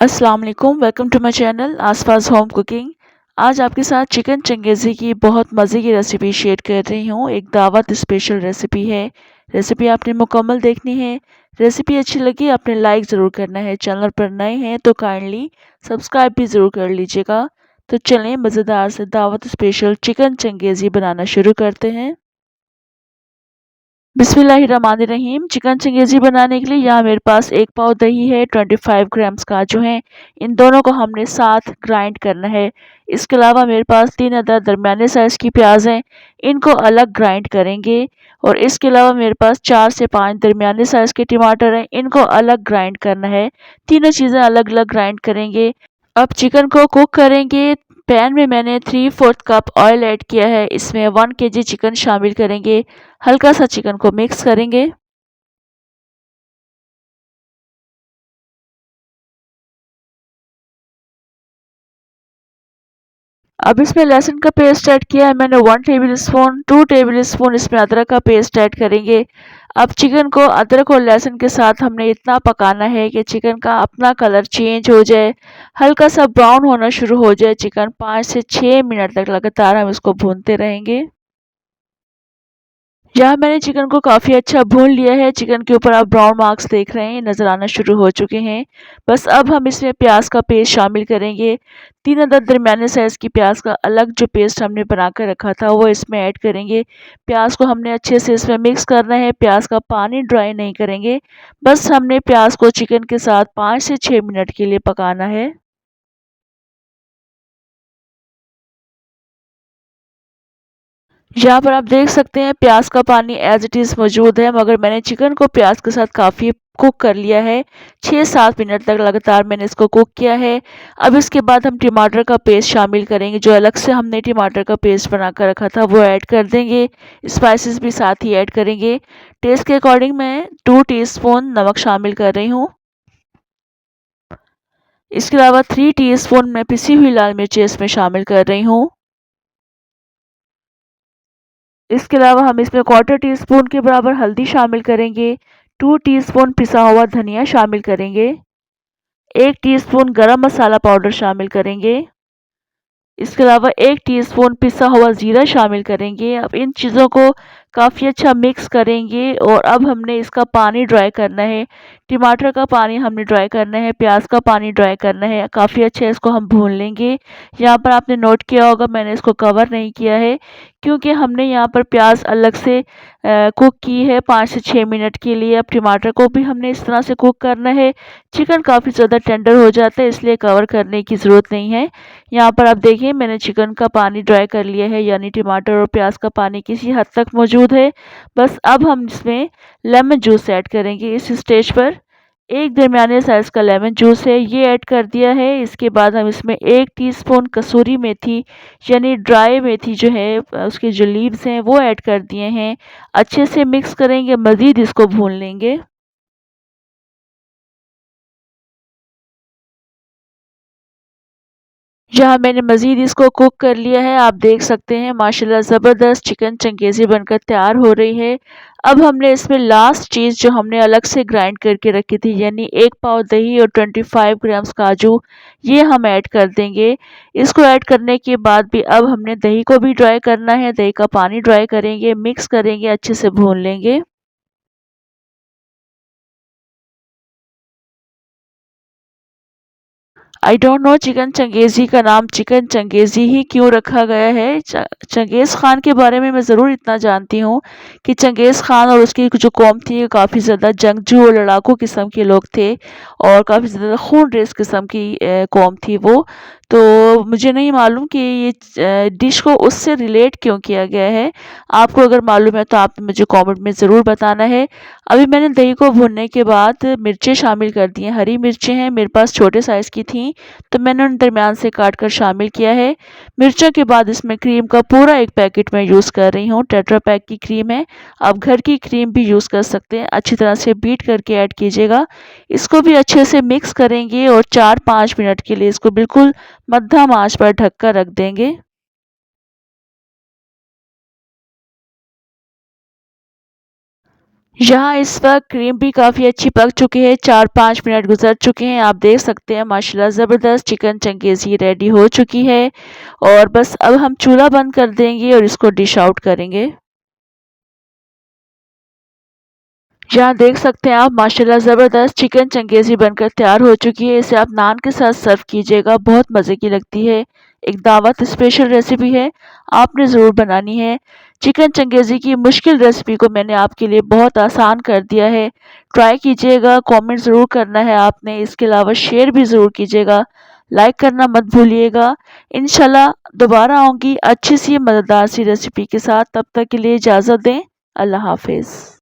अस्सलाम वालेकुम, welcome to my channel आसपास होम कुकिंग। आज आपके साथ चिकन चंगेज़ी की बहुत मज़े की रेसिपी शेयर कर रही हूँ। एक दावत स्पेशल रेसिपी है। रेसिपी आपने मुकम्मल देखनी है। रेसिपी अच्छी लगी आपने लाइक ज़रूर करना है। चैनल पर नए हैं तो काइंडली सब्सक्राइब भी ज़रूर कर लीजिएगा। तो चलें मज़ेदार से दावत स्पेशल चिकन चंगेज़ी बनाना शुरू करते हैं। बिस्मिल्लाहिर्रहमानिर्रहीम। चिकन चंगेज़ी बनाने के लिए यहाँ मेरे पास 1 पाव दही है, 25 ग्राम्स काजू हैं। इन दोनों को हमने साथ ग्राइंड करना है। इसके अलावा मेरे पास 3 अदद दरमियाने साइज़ की प्याज़ हैं, इनको अलग ग्राइंड करेंगे। और इसके अलावा मेरे पास 4 से 5 दरमियाने साइज़ के टमाटर हैं, इनको अलग ग्राइंड करना है। तीनों चीज़ें अलग-अलग ग्राइंड करेंगे। अब चिकन को कुक करेंगे। पैन में मैंने 3/4 कप ऑयल ऐड किया है। इसमें 1 केजी चिकन शामिल करेंगे। हल्का सा चिकन को मिक्स करेंगे। अब इसमें लहसुन का पेस्ट ऐड किया है मैंने 1 टेबल स्पून, 2 टेबल स्पून इसमें अदरक का पेस्ट ऐड करेंगे। अब चिकन को अदरक और लहसुन के साथ हमने इतना पकाना है कि चिकन का अपना कलर चेंज हो जाए, हल्का सा ब्राउन होना शुरू हो जाए चिकन। 5 से 6 मिनट तक लगातार हम इसको भूनते रहेंगे। यहाँ मैंने चिकन को काफ़ी अच्छा भून लिया है। चिकन के ऊपर आप ब्राउन मार्क्स देख रहे हैं, नज़र आना शुरू हो चुके हैं। बस अब हम इसमें प्याज का पेस्ट शामिल करेंगे। 3 अदद दरमियाने साइज़ की प्याज का अलग जो पेस्ट हमने बना कर रखा था वो इसमें ऐड करेंगे। प्याज को हमने अच्छे से इसमें मिक्स करना है। प्याज का पानी ड्राई नहीं करेंगे। बस हमने प्याज को चिकन के साथ 5 से 6 मिनट के लिए पकाना है। यहाँ पर आप देख सकते हैं प्याज का पानी एज़ इट इज़ मौजूद है, मगर मैंने चिकन को प्याज के साथ काफ़ी कुक कर लिया है। 6-7 मिनट तक लगातार मैंने इसको कुक किया है। अब इसके बाद हम टमाटर का पेस्ट शामिल करेंगे। जो अलग से हमने टमाटर का पेस्ट बना कर रखा था वो ऐड कर देंगे। स्पाइसेस भी साथ ही ऐड करेंगे। टेस्ट के अकॉर्डिंग मैं 2 टीस्पून नमक शामिल कर रही हूँ। इसके अलावा 3 टीस्पून मैं पिसी हुई लाल मिर्ची इसमें शामिल कर रही हूँ। इसके अलावा हम इसमें क्वार्टर टी स्पून के बराबर हल्दी शामिल करेंगे। 2 टीस्पून पिसा हुआ धनिया शामिल करेंगे। 1 टीस्पून गरम मसाला पाउडर शामिल करेंगे। इसके अलावा 1 टीस्पून पिसा हुआ ज़ीरा शामिल करेंगे। अब इन चीज़ों को काफ़ी अच्छा मिक्स करेंगे और अब हमने इसका पानी ड्राई करना है। टमाटर का पानी हमने ड्राई करना है, प्याज का पानी ड्राई करना है। काफ़ी अच्छे इसको हम भून लेंगे। यहाँ पर आपने नोट किया होगा मैंने इसको कवर नहीं किया है, क्योंकि हमने यहाँ पर प्याज अलग से कुक की है 5 से 6 मिनट के लिए। अब टमाटर को भी हमने इस तरह से कुक करना है। चिकन काफ़ी ज़्यादा टेंडर हो जाता है, इसलिए कवर करने की ज़रूरत नहीं है। यहाँ पर आप देखिए मैंने चिकन का पानी ड्राई कर लिया है, यानी टमाटर और प्याज का पानी किसी हद तक मौजूद है। बस अब हम इसमें लेमन जूस ऐड करेंगे। इस स्टेज पर एक दरमियाने साइज़ का लेमन जूस है, ये ऐड कर दिया है। इसके बाद हम इसमें 1 टीस्पून कसूरी मेथी यानी ड्राई मेथी जो है उसके जो लीव्स हैं वो ऐड कर दिए हैं। अच्छे से मिक्स करेंगे, मज़ीद इसको भून लेंगे। यहाँ मैंने मज़ीद इसको कुक कर लिया है। आप देख सकते हैं माशाल्लाह ज़बरदस्त चिकन चंगेज़ी बनकर तैयार हो रही है। अब हमने इसमें लास्ट चीज़ जो हमने अलग से ग्राइंड करके रखी थी, यानी 1 पाव दही और 25 ग्राम्स काजू, ये हम ऐड कर देंगे। इसको ऐड करने के बाद भी अब हमने दही को भी ड्राई करना है। दही का पानी ड्राई करेंगे, मिक्स करेंगे, अच्छे से भून लेंगे। I don't know chicken Changezi का नाम चिकन चंगेज़ी ही क्यों रखा गया है। चंगेज़ ख़ान के बारे में मैं ज़रूर इतना जानती हूँ कि चंगेज़ ख़ान और उसकी जो कौम थी काफ़ी ज़्यादा जंगजू और लड़ाकू किस्म के लोग थे और काफ़ी ज़्यादा खून-रेज़ किस्म की कौम थी वो। तो मुझे नहीं मालूम कि ये डिश को उससे रिलेट क्यों किया गया है। आपको अगर मालूम है तो आप मुझे कमेंट में ज़रूर बताना है। अभी मैंने दही को भूनने के बाद मिर्चें शामिल कर दी हैं। हरी मिर्चें हैं, मेरे पास छोटे साइज़ की थीं, तो मैंने उन्हें दरमियान से काट कर शामिल किया है। मिर्चों के बाद इसमें क्रीम का पूरा 1 पैकेट मैं यूज़ कर रही हूँ। टेट्रा पैक की क्रीम है। आप घर की क्रीम भी यूज़ कर सकते हैं। अच्छी तरह से बीट करके ऐड कीजिएगा। इसको भी अच्छे से मिक्स करेंगे और 4-5 मिनट के लिए इसको बिल्कुल मध्यम आँच पर ढक कर रख देंगे। यहाँ इस वक्त क्रीम भी काफ़ी अच्छी पक चुकी है, 4-5 मिनट गुजर चुके हैं। आप देख सकते हैं माशाल्लाह ज़बरदस्त चिकन चंगेज़ी रेडी हो चुकी है और बस अब हम चूल्हा बंद कर देंगे और इसको डिश आउट करेंगे। यहाँ देख सकते हैं आप माशाल्लाह ज़बरदस्त चिकन चंगेज़ी बनकर तैयार हो चुकी है। इसे आप नान के साथ सर्व कीजिएगा, बहुत मज़े की लगती है। एक दावत स्पेशल रेसिपी है, आपने ज़रूर बनानी है। चिकन चंगेज़ी की मुश्किल रेसिपी को मैंने आपके लिए बहुत आसान कर दिया है। ट्राई कीजिएगा, कमेंट ज़रूर करना है आपने। इसके अलावा शेयर भी ज़रूर कीजिएगा, लाइक करना मत भूलिएगा। इंशाल्लाह दोबारा आऊँगी अच्छी सी मज़ेदार सी रेसिपी के साथ। तब तक के लिए इजाज़त दें। अल्लाह हाफ़िज़।